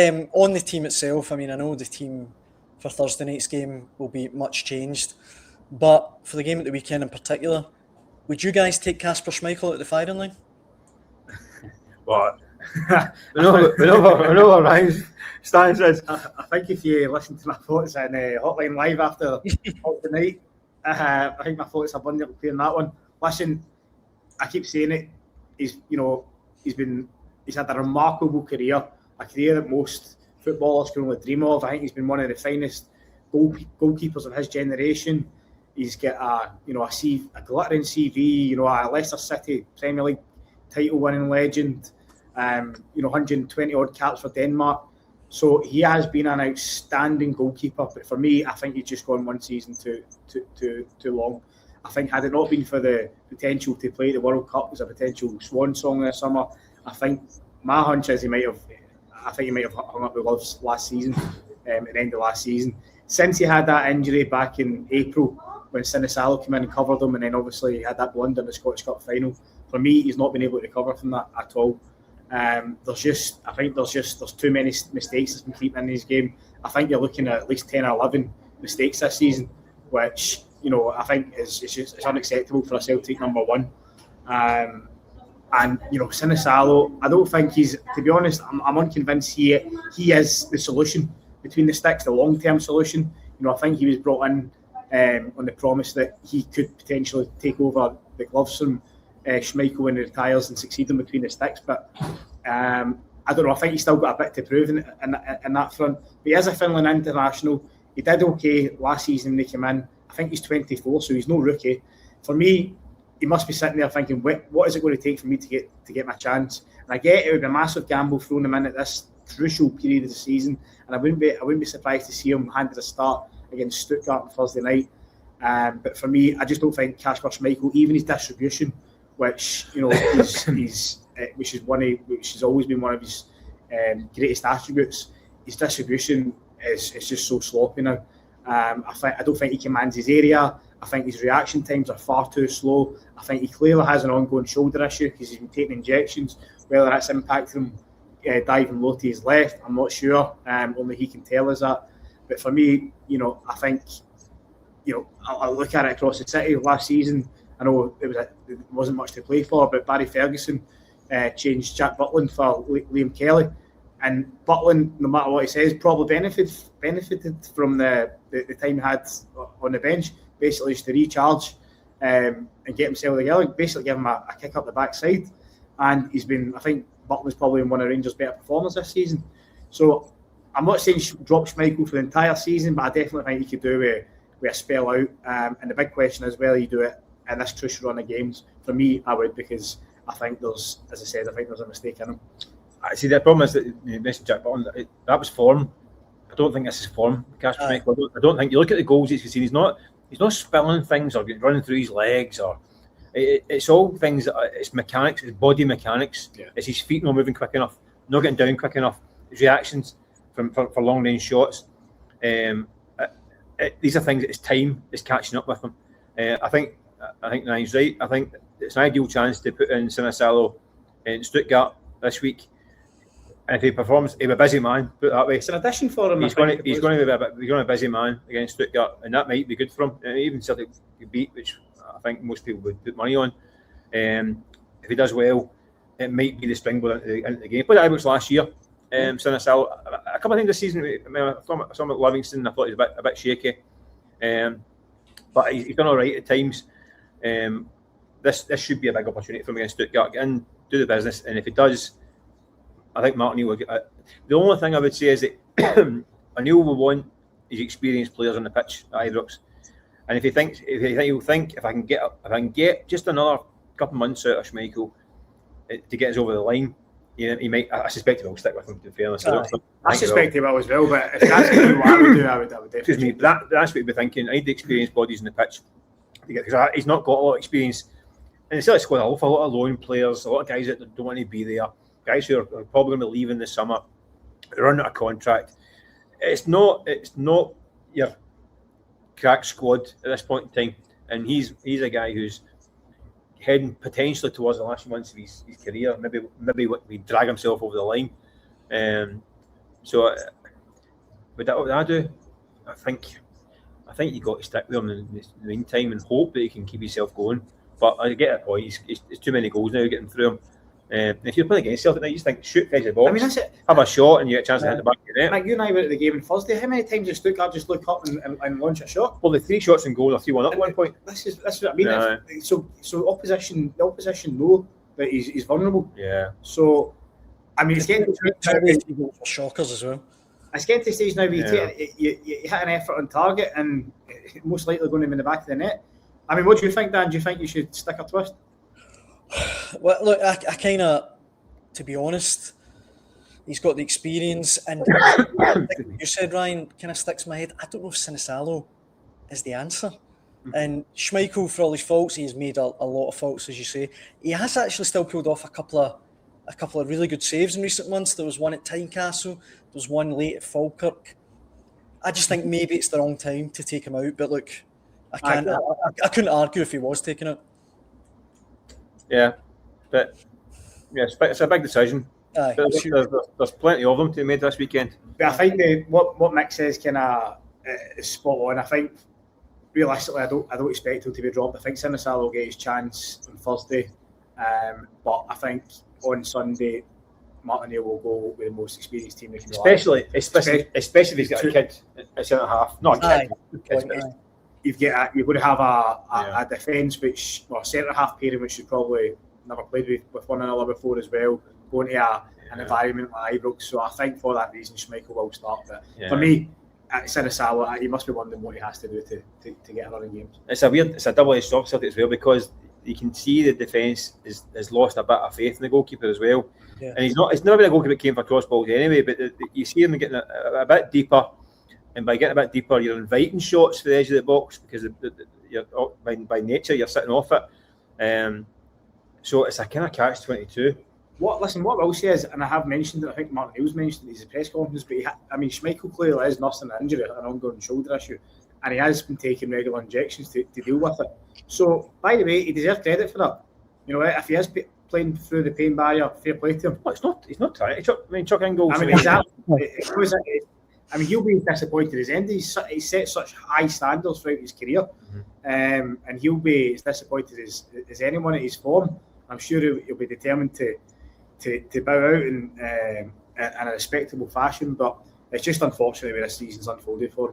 On the team itself, I mean, I know the team for Thursday night's game will be much changed, but for the game at the weekend in particular, would you guys take Kasper Schmeichel at the firing line? What? we know what Ryan's stance is. I think if you listen to my thoughts on Hotline Live after tonight, I think my thoughts are abundantly clear on that one. Listen, I keep saying it. He's had a remarkable career, a career that most footballers can only dream of. I think he's been one of the finest goalkeepers of his generation. He's got a glittering CV, a Leicester City Premier League title-winning legend. 120 odd caps for Denmark. So he has been an outstanding goalkeeper. But for me, I think he's just gone one season too long. I think had it not been for the potential to play the World Cup as a potential swan song this summer, I think my hunch is he might have hung up the gloves last season, at the end of last season. Since he had that injury back in April when Sinisalo came in and covered him, and then obviously he had that blunder in the Scottish Cup final, for me, he's not been able to recover from that at all. There's too many mistakes that's been creeping in his game. I think you're looking at least 10 or 11 mistakes this season, which I think it's unacceptable for a Celtic number one. And Sinisalo, I don't think he's, to be honest, I'm unconvinced he is the solution between the sticks, the long-term solution. I think he was brought in on the promise that he could potentially take over the gloves from Schmeichel when he retires and succeed him between the sticks, but I don't know. I think he's still got a bit to prove in that front. But he is a Finland international. He did okay last season when he came in. I think he's 24, so he's no rookie. For me, he must be sitting there thinking, what is it going to take for me to get my chance? And I get it would be a massive gamble throwing him in at this crucial period of the season, and I wouldn't be surprised to see him handed a start against Stuttgart on Thursday night. But for me, I just don't think Kasper Schmeichel, even his distribution, which which has always been one of his greatest attributes, his distribution is just so sloppy now. I don't think he commands his area. I think his reaction times are far too slow. I think he clearly has an ongoing shoulder issue because he's been taking injections. Whether that's impacted him diving low to his left, I'm not sure. Only he can tell us that. But for me, I think, I look at it across the city last season. I know it wasn't much to play for, but Barry Ferguson changed Jack Butland for Liam Kelly. And Butland, no matter what he says, probably benefited from the time he had on the bench, basically just to recharge and get himself together, basically give him a kick up the backside. And I think Butland's probably one of Rangers' better performers this season. So I'm not saying drop Schmeichel for the entire season, but I definitely think he could do with a spell out. And the big question is whether you do it in this crucial run of games. For me, I would, because I think there's a mistake in him. See, the problem is that you mentioned Jack Butland. That was form. I don't think this is form. Kasper Schmeichel. I don't think you look at the goals he's seen. He's not spilling things or running through his legs or. It's all things. It's mechanics. It's body mechanics. Yeah. It's his feet not moving quick enough, not getting down quick enough. His reactions for long range shots. These are things that his time is catching up with him. I think Ryan's right. I think it's an ideal chance to put in Sinisalo in Stuttgart this week. And if he performs, he'll be a busy man, put it that way. It's an addition for him. He's going to be a busy man against Stuttgart, and that might be good for him. Even Celtic could beat, which I think most people would put money on. If he does well, it might be the springboard into the game. He played at Ibrox last year. Sinisalo, a couple of things this season. I saw him at Livingston. I thought he was a bit shaky, but he's done all right at times. This should be a big opportunity for him against Stuttgart. Get in, do the business, and if he does, I think Martin will get. The only thing I would say is that O'Neill will want his experienced players on the pitch at Ibrox, and if he'll think if I can get just another couple of months out of Schmeichel to get us over the line, he might. I suspect he will stick with him. To be fairness, I suspect he will as well. But if that's what I would do, I would definitely. Excuse me, that's what he'd be thinking. I need the experienced bodies on the pitch because he's not got a lot of experience. And the Celtic squad a lot of lone players, a lot of guys that don't want to be there, guys who are probably going to leave in the summer, they're running out of contract. It's not your crack squad at this point in time, and he's a guy who's heading potentially towards the last months of his career. Maybe we drag himself over the line. So, what I do, I think you got to stick with him in the meantime and hope that you can keep yourself going. But I get that point. It's too many goals now getting through him. If you're playing against Celtic, you just think shoot edge of the box. I mean, that's it. Have a shot and you get a chance to hit the back of the net. Mike, you and I were at the game on Thursday. How many times did Stuttgart just look up and launch a shot? Well, the 3 shots and goal are 3-1 up at one point. That's what I mean. Yeah. So the opposition know that he's vulnerable. Yeah. So, I mean, it's getting to shockers as well. It's getting to the stage now where you hit an effort on target and it's most likely going to be in the back of the net. I mean, what do you think, Dan? Do you think you should stick a twist? Well, look, I kind of, to be honest, he's got the experience, and you said, Ryan, kind of sticks in my head. I don't know if Sinisalo is the answer. And Schmeichel, for all his faults, he's made a lot of faults, as you say. He has actually still pulled off a couple of really good saves in recent months. There was one at Tynecastle, there was one late at Falkirk. I just think maybe it's the wrong time to take him out. But look, I couldn't argue if he was taken out. Yeah, but it's a big decision. There's plenty of them to be made this weekend. But I think what Mick says is spot on. I think realistically, I don't expect him to be dropped. I think Sinisalo will get his chance on Thursday, but I think on Sunday, Martinelli will go with the most experienced team. Especially if he's got a kid at centre half. Not a kid. You're going to have a defence centre half pairing which you probably never played with one another before as well, going to an environment like Ibrox. So I think for that reason Schmeichel will start. But for me, at Sinisalo, he must be wondering what he has to do to get a run in games. It's a double-edged sword Celtic as well, because you can see the defence has lost a bit of faith in the goalkeeper as well. Yeah. And he's never been a goalkeeper that came for cross balls anyway, but you see him getting a bit deeper. And by getting a bit deeper, you're inviting shots for the edge of the box because by nature you're sitting off it. So it's a kind of catch-22. What I will say is, and I have mentioned it, I think Martin Hill's mentioned it in his press conference, but Schmeichel clearly is nursing an injury, an ongoing shoulder issue, and he has been taking regular injections to deal with it. So, by the way, he deserves credit for that. You know, if he is playing through the pain barrier, fair play to him. Well, he's not trying. Chuck in goals. He'll be disappointed at his end. He's set such high standards throughout his career, and he'll be as disappointed as anyone at his form. I'm sure he'll be determined to bow out in a respectable fashion, but it's just unfortunate where this season's unfolded for him.